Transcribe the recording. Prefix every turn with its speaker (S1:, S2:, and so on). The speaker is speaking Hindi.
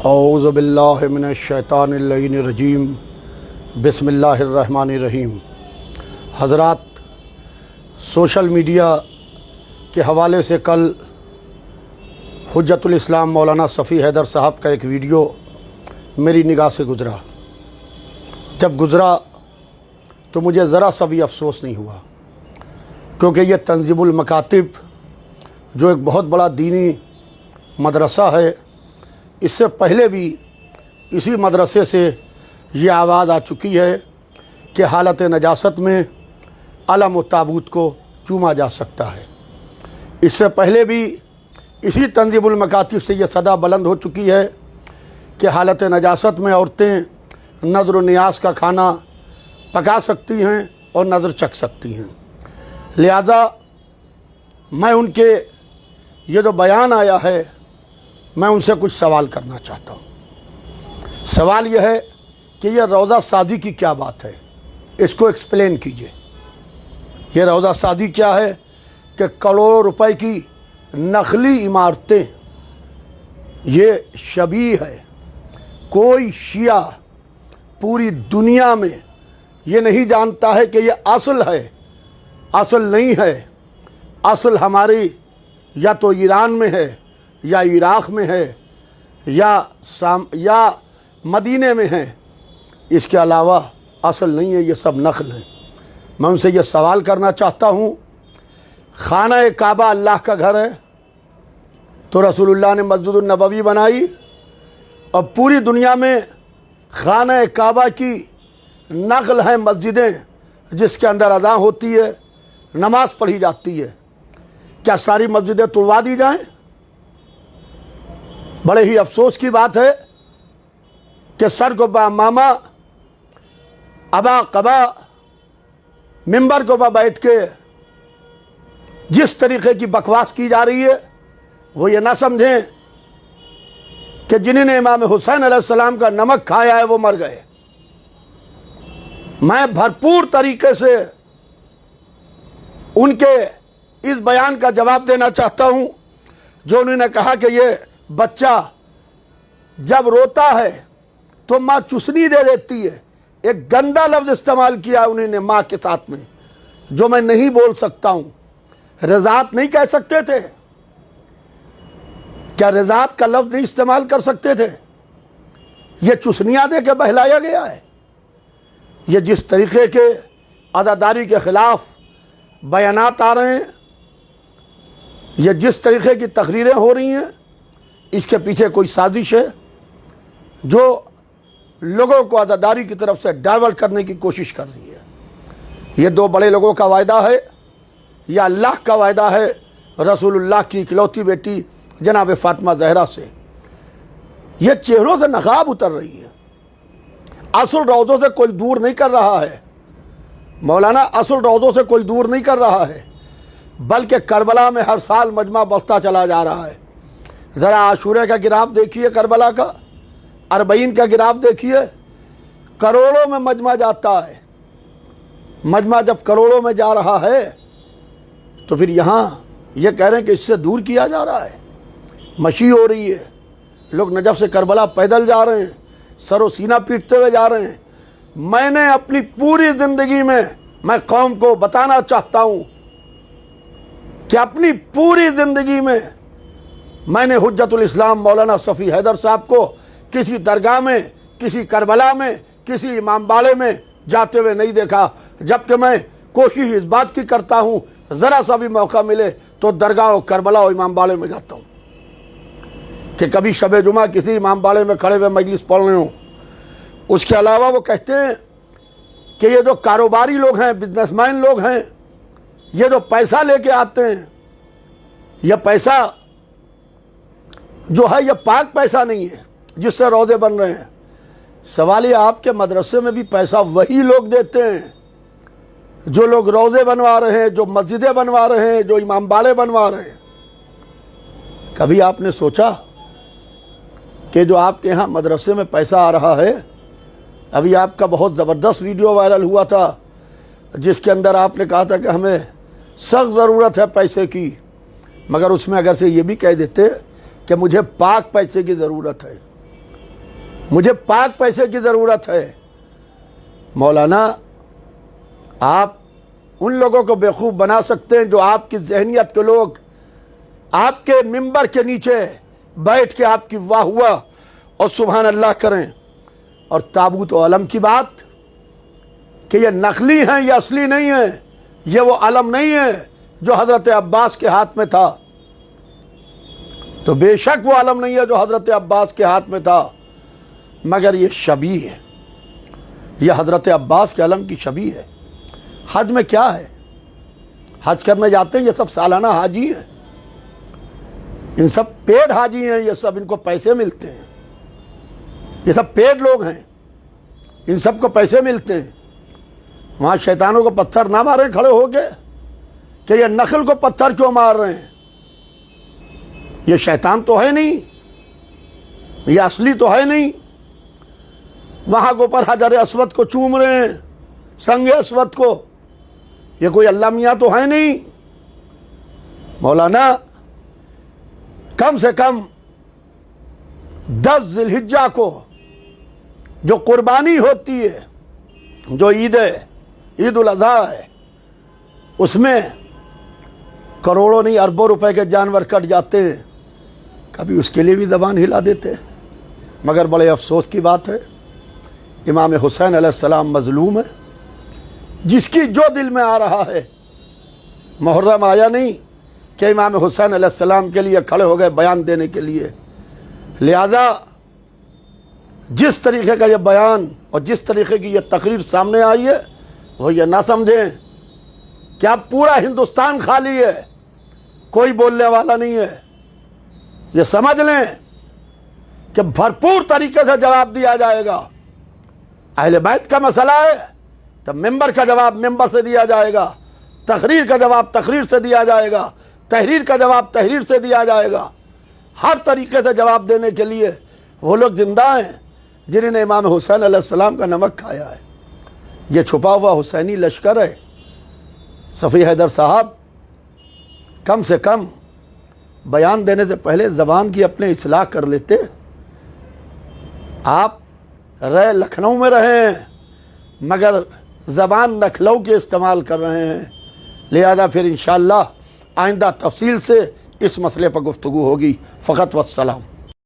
S1: औज़ु बिल्लाहि मिनश्शैतानिर्रजीम बिस्मिल्लाहिर्रहमानिर्रहीम। हज़रात, सोशल मीडिया के हवाले से कल हुज्जतुल इस्लाम मौलाना सफ़ी हैदर साहब का एक वीडियो मेरी निगाह से गुज़रा। जब गुज़रा तो मुझे ज़रा सा भी अफसोस नहीं हुआ, क्योंकि ये तंज़ीमुल मकातिब जो एक बहुत बड़ा दीनी मदरसा है, इससे पहले भी इसी मदरसे से ये आवाज़ आ चुकी है कि हालत नजासत में अलम व ताबूत को चूमा जा सकता है। इससे पहले भी इसी तंज़ीमुल मकातिब से ये सदा बुलंद हो चुकी है कि हालत नजासत में औरतें नज़र व नियाज़ का खाना पका सकती हैं और नज़र चख सकती हैं। लिहाजा मैं उनके ये जो बयान आया है, मैं उनसे कुछ सवाल करना चाहता हूँ। सवाल यह है कि यह रोज़ा शादी की क्या बात है, इसको एक्सप्लेन कीजिए। ये रोज़ा शादी क्या है कि करोड़ों रुपए की नकली इमारतें, ये शबीह है। कोई शिया पूरी दुनिया में ये नहीं जानता है कि ये असल है, असल नहीं है। असल हमारी या तो ईरान में है, या इराक़ में है, या मदीने में है। इसके अलावा असल नहीं है, ये सब नकल है। मैं उनसे ये सवाल करना चाहता हूँ, खाना काबा अल्लाह का घर है, तो रसूलुल्लाह ने मस्जिद नबवी बनाई, और पूरी दुनिया में खाना काबा की नकल है मस्जिदें जिसके अंदर अज़ान होती है, नमाज़ पढ़ी जाती है। क्या सारी मस्जिदें तुड़वा दी जाएं? बड़े ही अफसोस की बात है कि सर को मामा अबा कबा मिंबर को बैठ के जिस तरीके की बकवास की जा रही है, वो ये ना समझें कि जिन्होंने इमाम हुसैन अलैहिस्सलाम का नमक खाया है वो मर गए। मैं भरपूर तरीके से उनके इस बयान का जवाब देना चाहता हूं, जो उन्होंने कहा कि ये बच्चा जब रोता है तो माँ चुसनी दे देती है। एक गंदा लफ्ज़ इस्तेमाल किया उन्होंने माँ के साथ में, जो मैं नहीं बोल सकता हूँ। रज़ात नहीं कह सकते थे क्या? रज़ात का लफ्ज़ नहीं इस्तेमाल कर सकते थे? ये चुसनियाँ दे के बहलाया गया है। ये जिस तरीके के अज़ादारी के ख़िलाफ़ बयानात आ रहे हैं, ये जिस तरीके की तकरीरें हो रही हैं, इसके पीछे कोई साजिश है जो लोगों को अज़ादारी की तरफ से डाइवर्ट करने की कोशिश कर रही है। ये दो बड़े लोगों का वायदा है, या अल्लाह का वायदा है रसूलुल्लाह की इकलौती बेटी जनाब फ़ातिमा ज़हरा से। ये चेहरों से नकाब उतर रही है। असल रोज़ों से कोई दूर नहीं कर रहा है मौलाना, असल रोज़ों से कोई दूर नहीं कर रहा है, बल्कि करबला में हर साल मजमा बढ़ता चला जा रहा है। ज़रा आशूरा का गिराफ देखिए, करबला का अरबईन का गिराफ देखिए, करोड़ों में मजमा जाता है। मजमा जब करोड़ों में जा रहा है तो फिर यहाँ ये कह रहे हैं कि इससे दूर किया जा रहा है। मशी हो रही है, लोग नजफ़ से करबला पैदल जा रहे हैं, सरो सीना पीटते हुए जा रहे हैं। मैंने अपनी पूरी ज़िंदगी में, मैं कौम को बताना चाहता हूँ कि अपनी पूरी ज़िंदगी में मैंने हुज्जतुल इस्लाम मौलाना सफ़ी हैदर साहब को किसी दरगाह में, किसी करबला में, किसी इमाम बाड़े में जाते हुए नहीं देखा। जबकि मैं कोशिश इस बात की करता हूँ, ज़रा सा भी मौका मिले तो दरगाह और करबला और इमाम बाड़े में जाता हूँ कि कभी शब जुमा किसी इमाम बाड़े में खड़े हुए मजलिस पढ़ रहे हों। उसके अलावा वो कहते हैं कि ये जो कारोबारी लोग हैं, बिजनेसमैन लोग हैं, ये जो पैसा लेके आते हैं, यह पैसा जो है ये पाक पैसा नहीं है जिससे रोज़े बन रहे हैं। सवाल ये, आपके मदरसे में भी पैसा वही लोग देते हैं जो लोग रोज़े बनवा रहे हैं, जो मस्जिदें बनवा रहे हैं, जो इमाम बाड़े बनवा रहे हैं। कभी आपने सोचा कि जो आपके यहाँ मदरसे में पैसा आ रहा है, अभी आपका बहुत ज़बरदस्त वीडियो वायरल हुआ था जिसके अंदर आपने कहा था कि हमें सख्त ज़रूरत है पैसे की, मगर उसमें अगर से ये भी कह देते कि मुझे पाक पैसे की ज़रूरत है, मुझे पाक पैसे की ज़रूरत है। मौलाना, आप उन लोगों को बेवकूफ़ बना सकते हैं जो आपकी जहनियत के लोग आपके मिंबर के नीचे बैठ के आपकी वाह हुआ और सुभान अल्लाह करें। और ताबूत व अलम की बात कि ये नकली हैं, ये असली नहीं है, ये वो अलम नहीं है जो हज़रत अब्बास के हाथ में था। तो बेशक वो अलम नहीं है जो हज़रत अब्बास के हाथ में था, मगर ये शबी है, यह हज़रत अब्बास के अलम की शबी है। हज में क्या है? हज करने जाते हैं, ये सब सालाना हाजी हैं, इन सब पेड हाजी हैं, ये सब इनको पैसे मिलते हैं, ये सब पेड लोग हैं, इन सब को पैसे मिलते हैं। वहाँ शैतानों को पत्थर ना मारें खड़े होके कि ये नखल को पत्थर क्यों मार रहे हैं, ये शैतान तो है नहीं, ये असली तो है नहीं। वहाँ के ऊपर हजर अस्वद को चूम रहे हैं, संग अस्वद को, ये कोई अल्लाह मियाँ तो है नहीं। मौलाना, कम से कम 10 ज़िलहिज्जा को जो कुर्बानी होती है, जो ईद है, ईद उल अज़हा है, उसमें करोड़ों नहीं अरबों रुपए के जानवर कट जाते हैं, कभी उसके लिए भी ज़बान हिला देते हैं। मगर बड़े अफसोस की बात है, इमाम हुसैन अलैहिस्सलाम मज़लूम है, जिसकी जो दिल में आ रहा है। मुहर्रम आया नहीं कि इमाम हुसैन अलैहिस्सलाम के लिए खड़े हो गए बयान देने के लिए। लिहाजा जिस तरीके का ये बयान और जिस तरीके की ये तकरीर सामने आई है, वो ये ना समझें कि अब पूरा हिंदुस्तान खाली है, कोई बोलने वाला नहीं है। ये समझ लें कि भरपूर तरीके से जवाब दिया जाएगा। अहले बैत का मसला है तो मेंबर का जवाब मेंबर से दिया जाएगा, तकरीर का जवाब तकरीर से दिया जाएगा, तहरीर का जवाब तहरीर से दिया जाएगा। हर तरीके से जवाब देने के लिए वो लोग जिंदा हैं जिन्होंने इमाम हुसैन अलैहिस्सलाम का नमक खाया है। ये छुपा हुआ हुसैनी लश्कर है। सफ़ी हैदर साहब, कम से कम बयान देने से पहले ज़बान की अपने इस्लाह कर लेते। आप लखनऊ में रहे हैं मगर ज़बान लखनऊ के इस्तेमाल कर रहे हैं। लिहाजा फिर इंशाअल्लाह आइंदा तफसील से इस मसले पर गुफ्तगू होगी। फ़कत वस्सलाम।